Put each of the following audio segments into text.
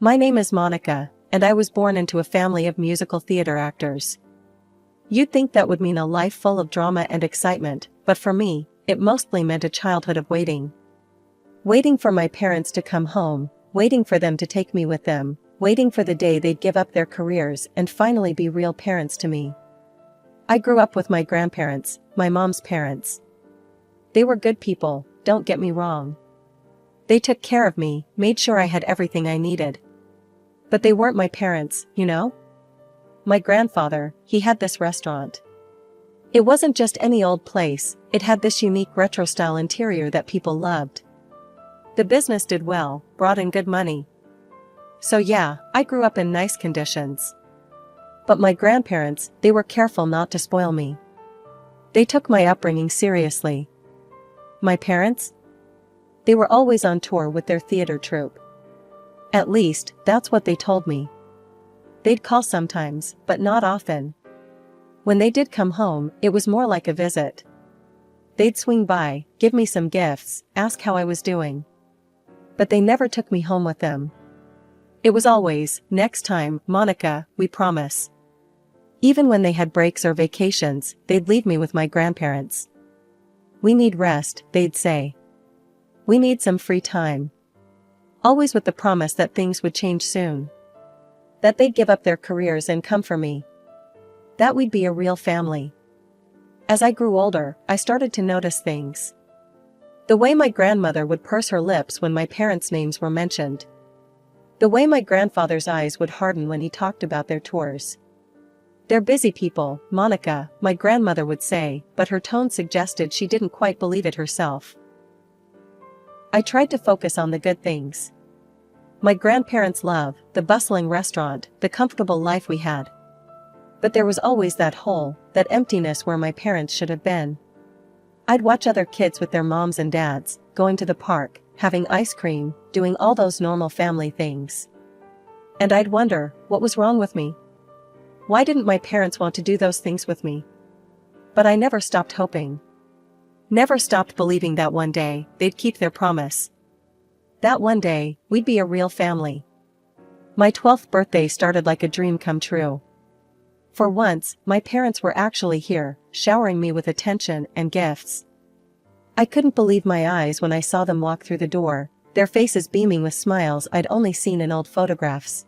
My name is Monica, and I was born into a family of musical theater actors. You'd think that would mean a life full of drama and excitement, but for me, it mostly meant a childhood of waiting. Waiting for my parents to come home, waiting for them to take me with them, waiting for the day they'd give up their careers and finally be real parents to me. I grew up with my grandparents, my mom's parents. They were good people, don't get me wrong. They took care of me, made sure I had everything I needed. But they weren't my parents, you know? My grandfather, he had this restaurant. It wasn't just any old place, it had this unique retro-style interior that people loved. The business did well, brought in good money. So yeah, I grew up in nice conditions. But my grandparents, they were careful not to spoil me. They took my upbringing seriously. My parents? They were always on tour with their theater troupe. At least, that's what they told me. They'd call sometimes, but not often. When they did come home, it was more like a visit. They'd swing by, give me some gifts, ask how I was doing. But they never took me home with them. It was always, next time, Monica, we promise. Even when they had breaks or vacations, they'd leave me with my grandparents. We need rest, they'd say. We need some free time. Always with the promise that things would change soon. That they'd give up their careers and come for me. That we'd be a real family. As I grew older, I started to notice things. The way my grandmother would purse her lips when my parents' names were mentioned. The way my grandfather's eyes would harden when he talked about their tours. They're busy people, Monica, my grandmother would say, but her tone suggested she didn't quite believe it herself. I tried to focus on the good things. My grandparents' love, the bustling restaurant, the comfortable life we had. But there was always that hole, that emptiness where my parents should have been. I'd watch other kids with their moms and dads, going to the park, having ice cream, doing all those normal family things. And I'd wonder, what was wrong with me? Why didn't my parents want to do those things with me? But I never stopped hoping. Never stopped believing that one day, they'd keep their promise. That one day, we'd be a real family. My 12th birthday started like a dream come true. For once, my parents were actually here, showering me with attention and gifts. I couldn't believe my eyes when I saw them walk through the door, their faces beaming with smiles I'd only seen in old photographs.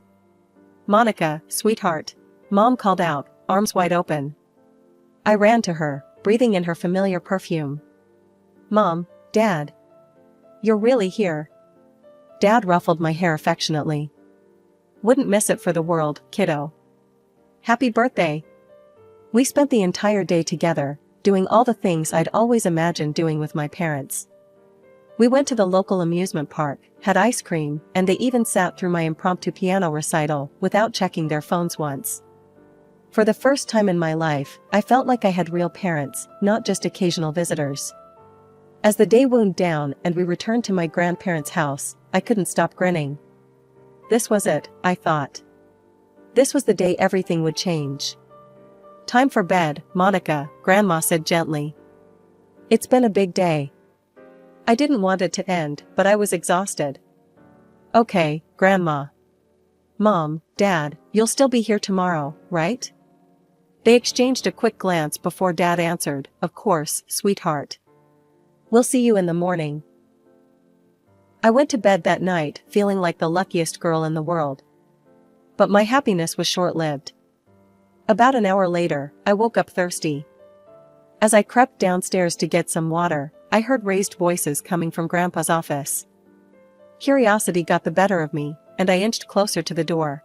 "Monica, sweetheart," Mom called out, arms wide open. I ran to her, breathing in her familiar perfume. "Mom, Dad. You're really here." Dad ruffled my hair affectionately. "Wouldn't miss it for the world, kiddo. Happy birthday." We spent the entire day together, doing all the things I'd always imagined doing with my parents. We went to the local amusement park, had ice cream, and they even sat through my impromptu piano recital without checking their phones once. For the first time in my life, I felt like I had real parents, not just occasional visitors. As the day wound down and we returned to my grandparents' house, I couldn't stop grinning. This was it, I thought. This was the day everything would change. "Time for bed, Monica," Grandma said gently. "It's been a big day." I didn't want it to end, but I was exhausted. "Okay, Grandma." "Mom, Dad, you'll still be here tomorrow, right?" They exchanged a quick glance before Dad answered, "Of course, sweetheart. We'll see you in the morning." I went to bed that night feeling like the luckiest girl in the world. But my happiness was short-lived. About an hour later, I woke up thirsty. As I crept downstairs to get some water, I heard raised voices coming from Grandpa's office. Curiosity got the better of me, and I inched closer to the door.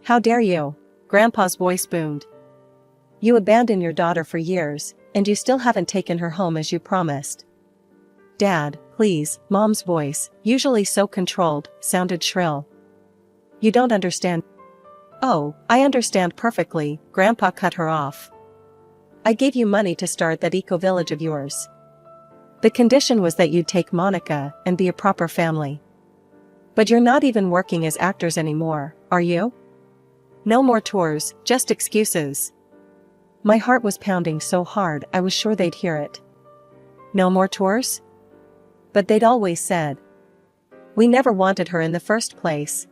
"How dare you?" Grandpa's voice boomed. "You abandoned your daughter for years, and you still haven't taken her home as you promised." "Dad, please," Mom's voice, usually so controlled, sounded shrill. "You don't understand." "Oh, I understand perfectly," Grandpa cut her off. "I gave you money to start that eco-village of yours. The condition was that you'd take Monica and be a proper family. But you're not even working as actors anymore, are you? No more tours, just excuses." My heart was pounding so hard I was sure they'd hear it. No more tours? But they'd always said. We never wanted her in the first place.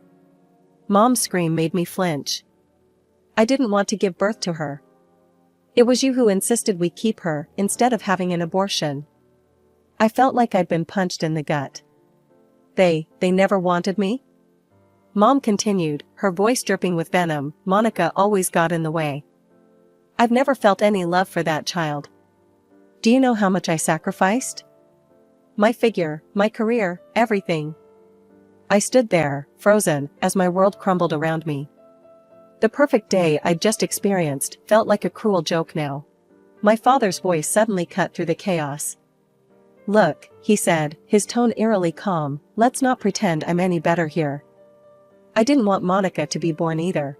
Mom's scream made me flinch. I didn't want to give birth to her. It was you who insisted we keep her instead of having an abortion. I felt like I'd been punched in the gut. They never wanted me? Mom continued, her voice dripping with venom. Monica always got in the way. I've never felt any love for that child. Do you know how much I sacrificed? My figure, my career, everything. I stood there, frozen, as my world crumbled around me. The perfect day I'd just experienced felt like a cruel joke now. My father's voice suddenly cut through the chaos. Look, he said, his tone eerily calm, let's not pretend I'm any better here. I didn't want Monica to be born either.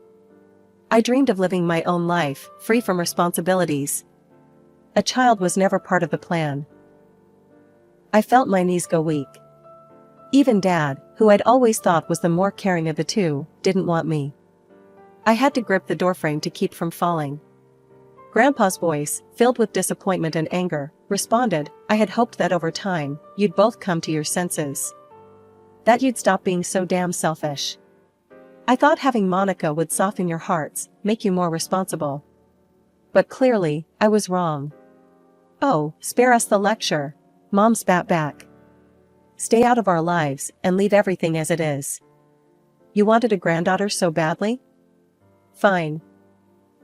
I dreamed of living my own life, free from responsibilities. A child was never part of the plan. I felt my knees go weak. Even Dad, who I'd always thought was the more caring of the two, didn't want me. I had to grip the doorframe to keep from falling. Grandpa's voice, filled with disappointment and anger, responded, I had hoped that over time, you'd both come to your senses. That you'd stop being so damn selfish. I thought having Monica would soften your hearts, make you more responsible. But clearly, I was wrong. Oh, spare us the lecture. Mom spat back. Stay out of our lives, and leave everything as it is. You wanted a granddaughter so badly? Fine.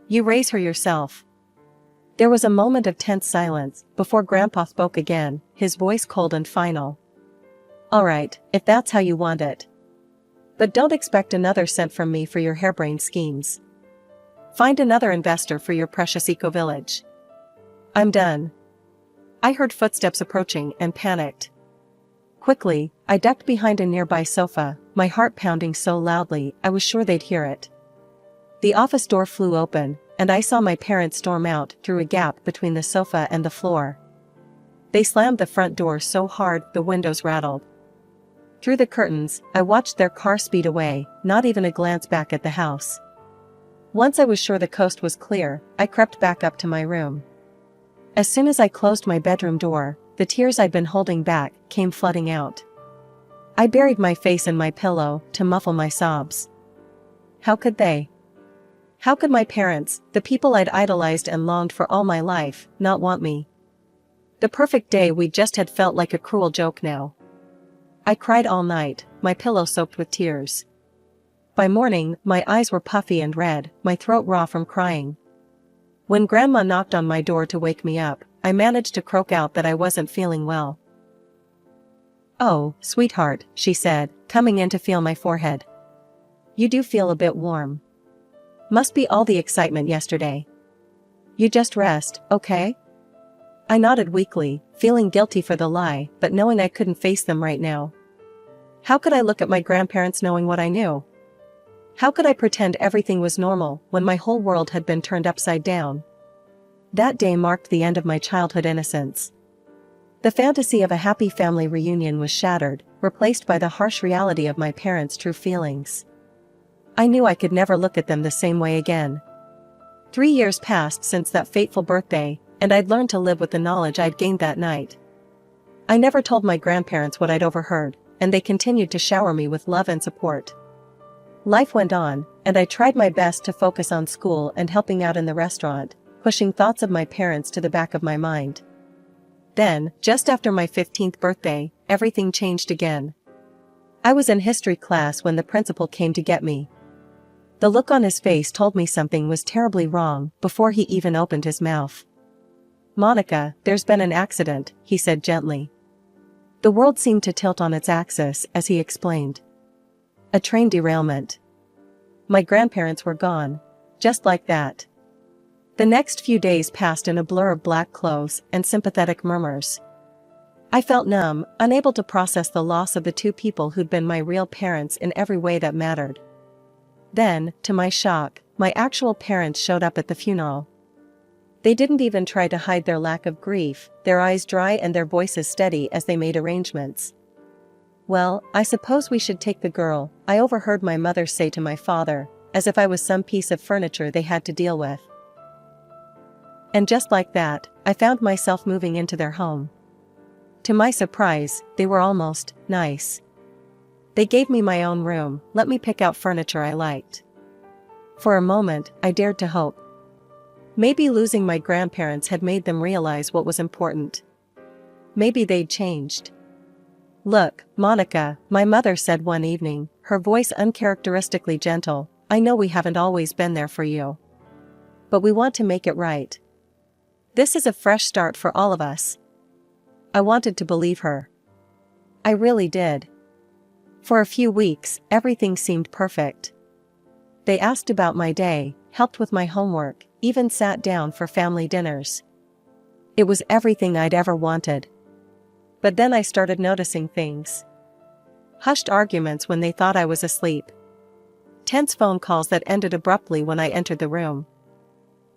You raise her yourself. There was a moment of tense silence, before Grandpa spoke again, his voice cold and final. All right, if that's how you want it. But don't expect another cent from me for your harebrained schemes. Find another investor for your precious eco-village. I'm done. I heard footsteps approaching and panicked. Quickly, I ducked behind a nearby sofa, my heart pounding so loudly I was sure they'd hear it. The office door flew open, and I saw my parents storm out through a gap between the sofa and the floor. They slammed the front door so hard the windows rattled. Through the curtains, I watched their car speed away, not even a glance back at the house. Once I was sure the coast was clear, I crept back up to my room. As soon as I closed my bedroom door, the tears I'd been holding back came flooding out. I buried my face in my pillow to muffle my sobs. How could they? How could my parents, the people I'd idolized and longed for all my life, not want me? The perfect day we just had felt like a cruel joke now. I cried all night, my pillow soaked with tears. By morning, my eyes were puffy and red, my throat raw from crying. When Grandma knocked on my door to wake me up, I managed to croak out that I wasn't feeling well. Oh, sweetheart, she said, coming in to feel my forehead. You do feel a bit warm. Must be all the excitement yesterday. You just rest, okay? I nodded weakly, feeling guilty for the lie, but knowing I couldn't face them right now. How could I look at my grandparents knowing what I knew? How could I pretend everything was normal when my whole world had been turned upside down? That day marked the end of my childhood innocence. The fantasy of a happy family reunion was shattered, replaced by the harsh reality of my parents' true feelings. I knew I could never look at them the same way again. 3 years passed since that fateful birthday, and I'd learned to live with the knowledge I'd gained that night. I never told my grandparents what I'd overheard, and they continued to shower me with love and support. Life went on, and I tried my best to focus on school and helping out in the restaurant, pushing thoughts of my parents to the back of my mind. Then, just after my 15th birthday, everything changed again. I was in history class when the principal came to get me. The look on his face told me something was terribly wrong before he even opened his mouth. Monica, there's been an accident, he said gently. The world seemed to tilt on its axis as he explained. A train derailment. My grandparents were gone. Just like that. The next few days passed in a blur of black clothes and sympathetic murmurs. I felt numb, unable to process the loss of the two people who'd been my real parents in every way that mattered. Then, to my shock, my actual parents showed up at the funeral. They didn't even try to hide their lack of grief, their eyes dry and their voices steady as they made arrangements. Well, I suppose we should take the girl, I overheard my mother say to my father, as if I was some piece of furniture they had to deal with. And just like that, I found myself moving into their home. To my surprise, they were almost nice. They gave me my own room, let me pick out furniture I liked. For a moment, I dared to hope. Maybe losing my grandparents had made them realize what was important. Maybe they'd changed. "Look, Monica," my mother said one evening, her voice uncharacteristically gentle, "I know we haven't always been there for you. But we want to make it right. This is a fresh start for all of us." I wanted to believe her. I really did. For a few weeks, everything seemed perfect. They asked about my day, helped with my homework, even sat down for family dinners. It was everything I'd ever wanted. But then I started noticing things. Hushed arguments when they thought I was asleep. Tense phone calls that ended abruptly when I entered the room.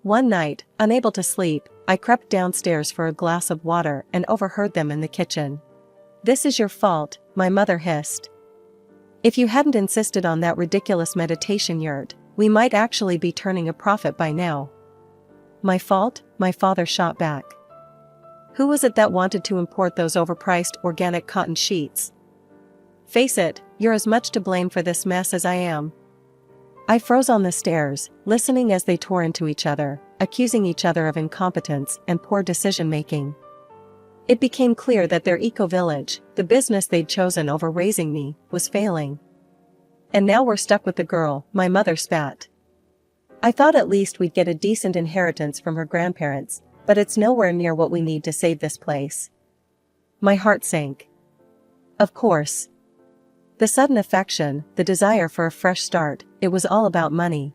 One night, unable to sleep, I crept downstairs for a glass of water and overheard them in the kitchen. "This is your fault," my mother hissed. "If you hadn't insisted on that ridiculous meditation yurt, we might actually be turning a profit by now." "My fault?" my father shot back. "Who was it that wanted to import those overpriced organic cotton sheets? Face it, you're as much to blame for this mess as I am." I froze on the stairs, listening as they tore into each other, accusing each other of incompetence and poor decision-making. It became clear that their eco-village, the business they'd chosen over raising me, was failing. "And now we're stuck with the girl," my mother spat. "I thought at least we'd get a decent inheritance from her grandparents, but it's nowhere near what we need to save this place." My heart sank. Of course. The sudden affection, the desire for a fresh start, it was all about money.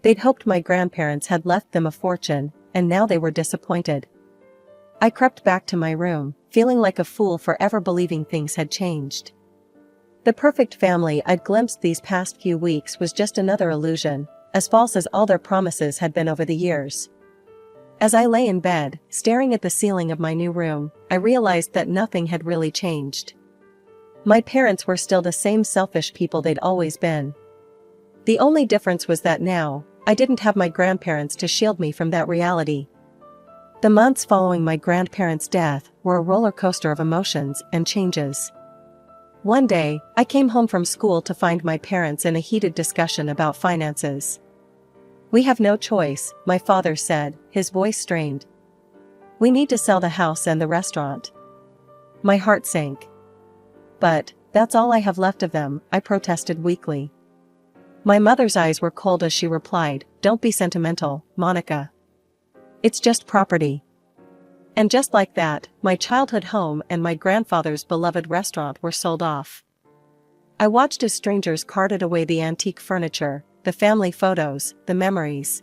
They'd hoped my grandparents had left them a fortune, and now they were disappointed. I crept back to my room, feeling like a fool for ever believing things had changed. The perfect family I'd glimpsed these past few weeks was just another illusion, as false as all their promises had been over the years. As I lay in bed, staring at the ceiling of my new room, I realized that nothing had really changed. My parents were still the same selfish people they'd always been. The only difference was that now, I didn't have my grandparents to shield me from that reality. The months following my grandparents' death were a roller coaster of emotions and changes. One day, I came home from school to find my parents in a heated discussion about finances. "We have no choice," my father said, his voice strained. "We need to sell the house and the restaurant." My heart sank. "But, that's all I have left of them," I protested weakly. My mother's eyes were cold as she replied, "Don't be sentimental, Monica. It's just property." And just like that, my childhood home and my grandfather's beloved restaurant were sold off. I watched as strangers carted away the antique furniture, the family photos, the memories.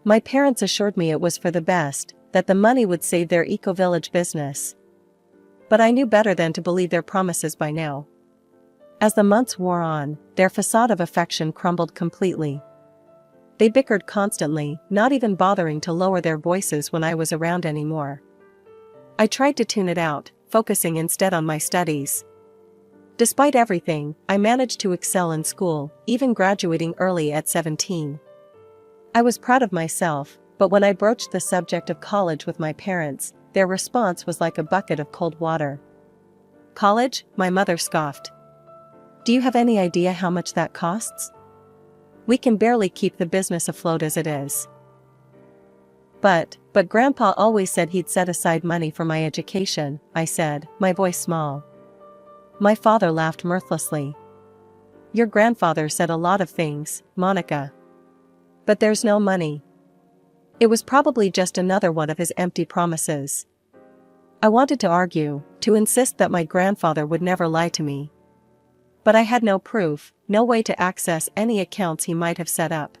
My parents assured me it was for the best, that the money would save their eco-village business. But I knew better than to believe their promises by now. As the months wore on, their facade of affection crumbled completely. They bickered constantly, not even bothering to lower their voices when I was around anymore. I tried to tune it out, focusing instead on my studies. Despite everything, I managed to excel in school, even graduating early at 17. I was proud of myself, but when I broached the subject of college with my parents, their response was like a bucket of cold water. "College?" my mother scoffed. "Do you have any idea how much that costs? We can barely keep the business afloat as it is." But Grandpa always said he'd set aside money for my education," I said, my voice small. My father laughed mirthlessly. "Your grandfather said a lot of things, Monica. But there's no money." It was probably just another one of his empty promises. I wanted to argue, to insist that my grandfather would never lie to me. But I had no proof, no way to access any accounts he might have set up.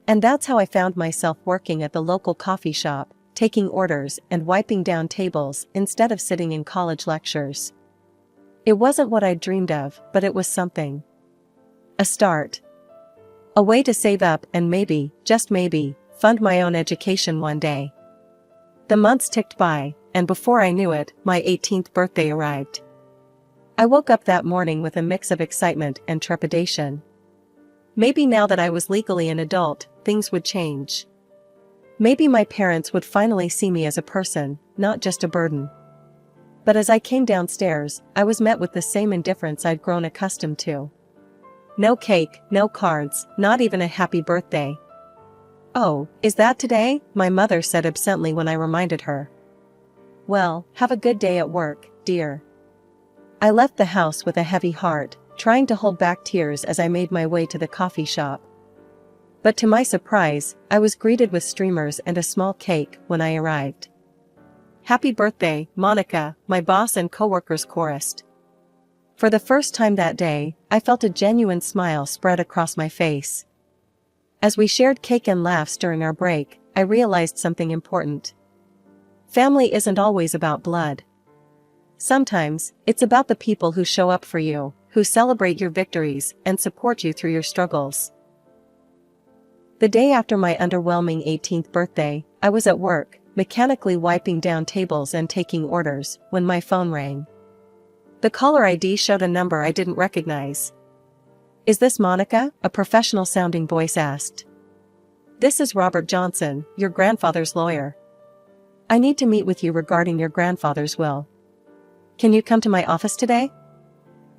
And that's how I found myself working at the local coffee shop, taking orders and wiping down tables instead of sitting in college lectures. It wasn't what I'd dreamed of, but it was something. A start. A way to save up and maybe, just maybe, fund my own education one day. The months ticked by, and before I knew it, my 18th birthday arrived. I woke up that morning with a mix of excitement and trepidation. Maybe now that I was legally an adult, things would change. Maybe my parents would finally see me as a person, not just a burden. But as I came downstairs, I was met with the same indifference I'd grown accustomed to. No cake, no cards, not even a happy birthday. "Oh, is that today?" my mother said absently when I reminded her. "Well, have a good day at work, dear." I left the house with a heavy heart, trying to hold back tears as I made my way to the coffee shop. But to my surprise, I was greeted with streamers and a small cake when I arrived. "Happy birthday, Monica," my boss and coworkers chorused. For the first time that day, I felt a genuine smile spread across my face. As we shared cake and laughs during our break, I realized something important. Family isn't always about blood. Sometimes, it's about the people who show up for you, who celebrate your victories, and support you through your struggles. The day after my underwhelming 18th birthday, I was at work, mechanically wiping down tables and taking orders, when my phone rang. The caller ID showed a number I didn't recognize. "Is this Monica?" a professional-sounding voice asked. "This is Robert Johnson, your grandfather's lawyer. I need to meet with you regarding your grandfather's will. Can you come to my office today?"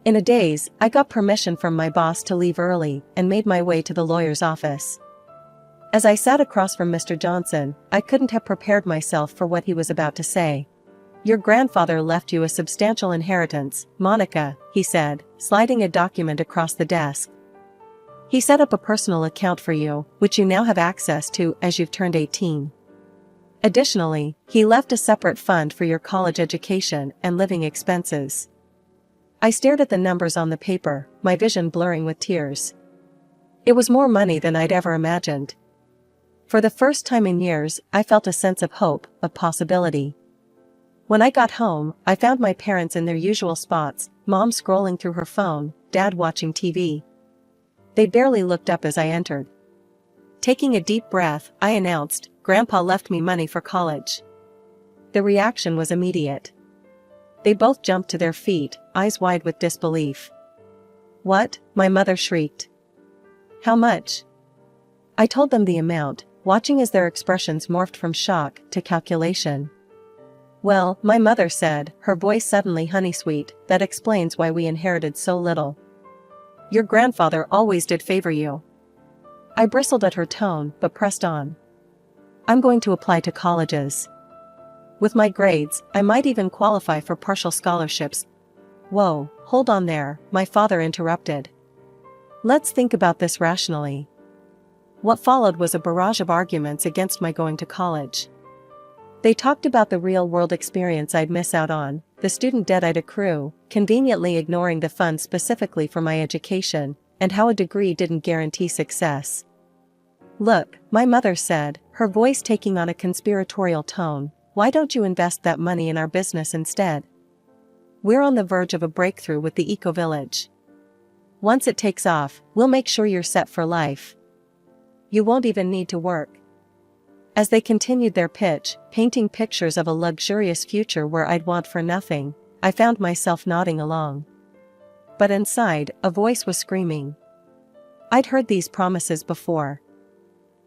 In a daze, I got permission from my boss to leave early and made my way to the lawyer's office. As I sat across from Mr. Johnson, I couldn't have prepared myself for what he was about to say. "Your grandfather left you a substantial inheritance, Monica," he said, sliding a document across the desk. "He set up a personal account for you, which you now have access to as you've turned 18. Additionally, he left a separate fund for your college education and living expenses." I stared at the numbers on the paper, my vision blurring with tears. It was more money than I'd ever imagined. For the first time in years, I felt a sense of hope, of possibility. When I got home, I found my parents in their usual spots, Mom scrolling through her phone, Dad watching TV. They barely looked up as I entered. Taking a deep breath, I announced, "Grandpa left me money for college." The reaction was immediate. They both jumped to their feet, eyes wide with disbelief. "What?" my mother shrieked. "How much?" I told them the amount, watching as their expressions morphed from shock to calculation. "Well," my mother said, her voice suddenly honey-sweet, "that explains why we inherited so little. Your grandfather always did favor you." I bristled at her tone, but pressed on. "I'm going to apply to colleges. With my grades, I might even qualify for partial scholarships." "Whoa, hold on there," my father interrupted. "Let's think about this rationally." What followed was a barrage of arguments against my going to college. They talked about the real-world experience I'd miss out on, the student debt I'd accrue, conveniently ignoring the funds specifically for my education, and how a degree didn't guarantee success. "Look," my mother said, her voice taking on a conspiratorial tone, "why don't you invest that money in our business instead? We're on the verge of a breakthrough with the eco-village. Once it takes off, we'll make sure you're set for life. You won't even need to work." As they continued their pitch, painting pictures of a luxurious future where I'd want for nothing, I found myself nodding along. But inside, a voice was screaming. I'd heard these promises before.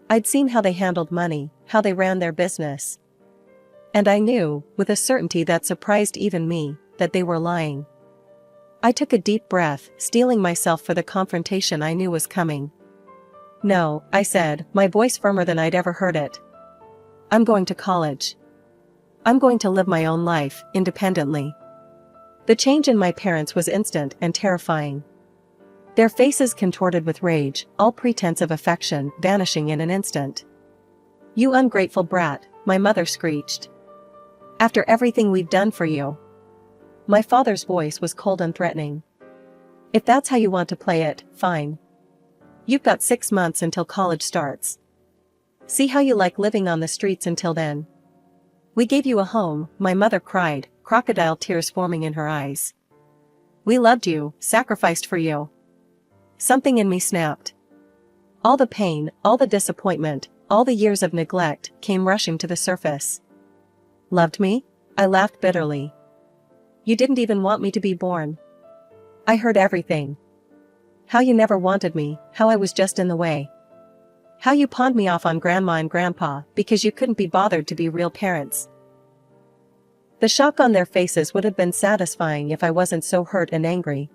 I'd seen how they handled money, how they ran their business. And I knew, with a certainty that surprised even me, that they were lying. I took a deep breath, steeling myself for the confrontation I knew was coming. "No," I said, my voice firmer than I'd ever heard it. "I'm going to college. I'm going to live my own life, independently." The change in my parents was instant and terrifying. Their faces contorted with rage, all pretense of affection vanishing in an instant. "You ungrateful brat," my mother screeched. "After everything we've done for you." My father's voice was cold and threatening. "If that's how you want to play it, fine. You've got 6 months until college starts. See how you like living on the streets until then. We gave you a home," my mother cried, crocodile tears forming in her eyes. "We loved you, sacrificed for you." Something in me snapped. All the pain, all the disappointment, all the years of neglect came rushing to the surface. "Loved me?" I laughed bitterly. "You didn't even want me to be born." I heard everything. How you never wanted me, how I was just in the way. How you pawned me off on Grandma and Grandpa because you couldn't be bothered to be real parents. The shock on their faces would have been satisfying if I wasn't so hurt and angry.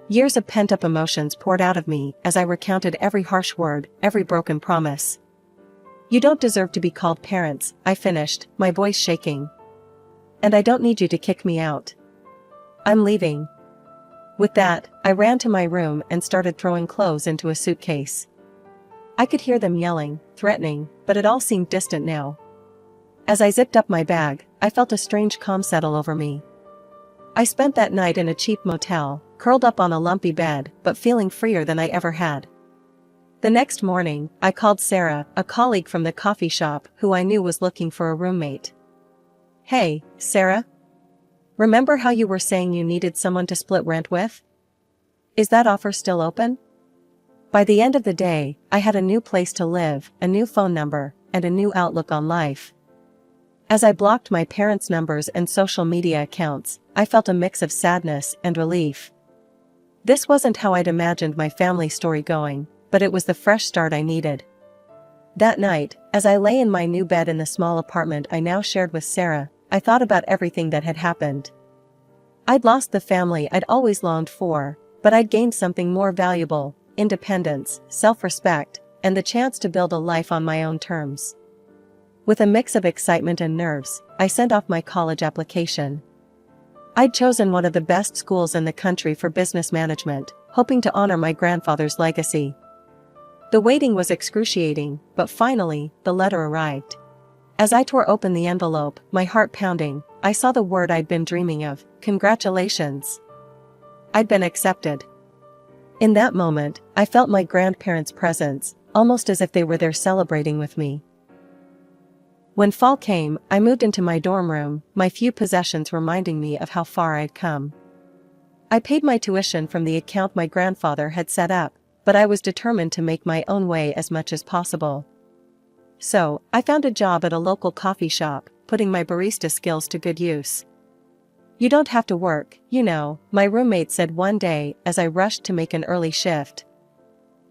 Years of pent-up emotions poured out of me as I recounted every harsh word, every broken promise. "You don't deserve to be called parents," I finished, my voice shaking. "And I don't need you to kick me out. I'm leaving." With that, I ran to my room and started throwing clothes into a suitcase. I could hear them yelling, threatening, but it all seemed distant now. As I zipped up my bag, I felt a strange calm settle over me. I spent that night in a cheap motel, curled up on a lumpy bed, but feeling freer than I ever had. The next morning, I called Sarah, a colleague from the coffee shop who I knew was looking for a roommate. "Hey, Sarah? Remember how you were saying you needed someone to split rent with? Is that offer still open?" By the end of the day, I had a new place to live, a new phone number, and a new outlook on life. As I blocked my parents' numbers and social media accounts, I felt a mix of sadness and relief. This wasn't how I'd imagined my family story going, but it was the fresh start I needed. That night, as I lay in my new bed in the small apartment I now shared with Sarah, I thought about everything that had happened. I'd lost the family I'd always longed for, but I'd gained something more valuable: independence, self-respect, and the chance to build a life on my own terms. With a mix of excitement and nerves, I sent off my college application. I'd chosen one of the best schools in the country for business management, hoping to honor my grandfather's legacy. The waiting was excruciating, but finally, the letter arrived. As I tore open the envelope, my heart pounding, I saw the word I'd been dreaming of: congratulations. I'd been accepted. In that moment, I felt my grandparents' presence, almost as if they were there celebrating with me. When fall came, I moved into my dorm room, my few possessions reminding me of how far I'd come. I paid my tuition from the account my grandfather had set up, but I was determined to make my own way as much as possible. So, I found a job at a local coffee shop, putting my barista skills to good use. "You don't have to work, you know," my roommate said one day as I rushed to make an early shift.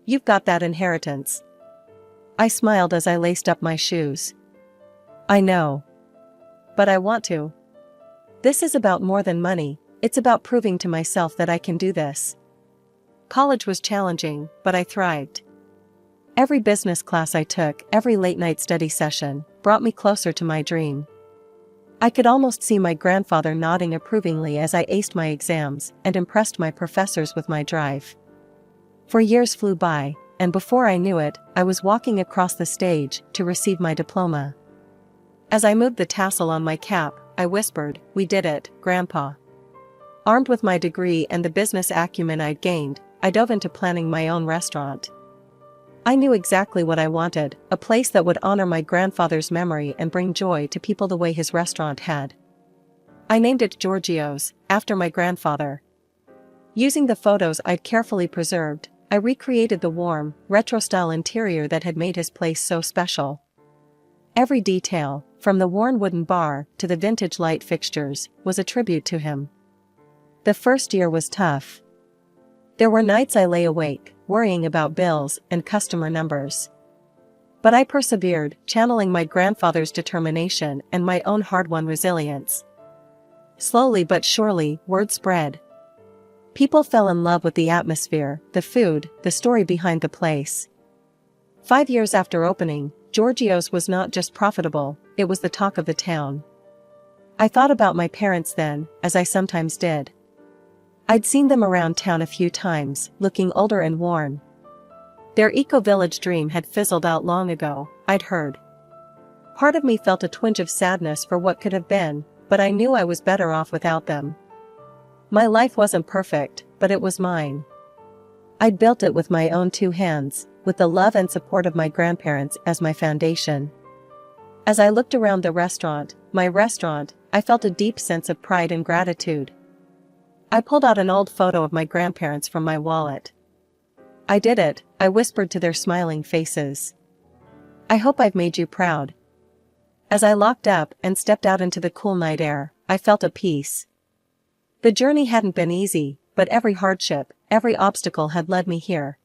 "You've got that inheritance." I smiled as I laced up my shoes. "I know. But I want to. This is about more than money, it's about proving to myself that I can do this." College was challenging, but I thrived. Every business class I took, every late-night study session, brought me closer to my dream. I could almost see my grandfather nodding approvingly as I aced my exams and impressed my professors with my drive. 4 years flew by, and before I knew it, I was walking across the stage to receive my diploma. As I moved the tassel on my cap, I whispered, "We did it, Grandpa." Armed with my degree and the business acumen I'd gained, I dove into planning my own restaurant. I knew exactly what I wanted: a place that would honor my grandfather's memory and bring joy to people the way his restaurant had. I named it Giorgio's, after my grandfather. Using the photos I'd carefully preserved, I recreated the warm, retro-style interior that had made his place so special. Every detail, from the worn wooden bar to the vintage light fixtures, was a tribute to him. The first year was tough. There were nights I lay awake, worrying about bills and customer numbers. But I persevered, channeling my grandfather's determination and my own hard-won resilience. Slowly but surely, word spread. People fell in love with the atmosphere, the food, the story behind the place. 5 years after opening, Giorgio's was not just profitable, it was the talk of the town. I thought about my parents then, as I sometimes did. I'd seen them around town a few times, looking older and worn. Their eco-village dream had fizzled out long ago, I'd heard. Part of me felt a twinge of sadness for what could have been, but I knew I was better off without them. My life wasn't perfect, but it was mine. I'd built it with my own 2 hands, with the love and support of my grandparents as my foundation. As I looked around the restaurant, my restaurant, I felt a deep sense of pride and gratitude. I pulled out an old photo of my grandparents from my wallet. "I did it," I whispered to their smiling faces. "I hope I've made you proud." As I locked up and stepped out into the cool night air, I felt a peace. The journey hadn't been easy, but every hardship, every obstacle had led me here.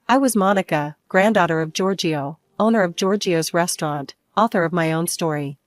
I was Monica, granddaughter of Giorgio, owner of Giorgio's restaurant, author of my own story.